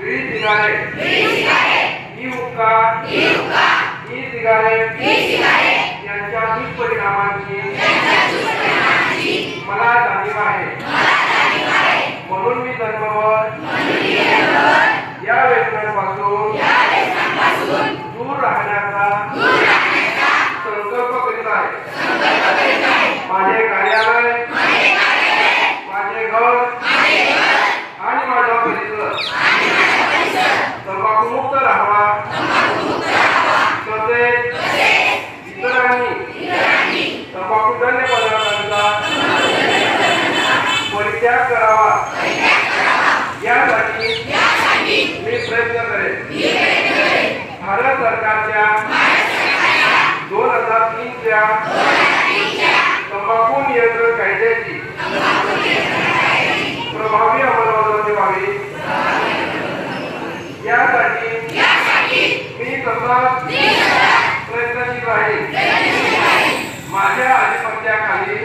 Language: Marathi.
ई हुक्का ई सिगारेट यांच्या दुष्परिणामांची मला जाणीव आहे. म्हणून मी जन्मभर या व्यसनांपासून दूर राहण्याचा संकल्प करीत आहे. माझे कार्यालय, माझे घर आणि माझा परिसर तंबाखूमुक्त राहावा, तसेच इतरांनी तंबाखूजन्य पदार्थांचा परित्याग करावा यासाठी मी प्रयत्न करेन. भारत सरकारच्या 2003च्या तंबाखू नियंत्रण कायद्याची प्रभावी अंमलबजावणी व्हावी यासाठी मी सतत प्रयत्नशील राहील. माझ्या आधिपत्याखाली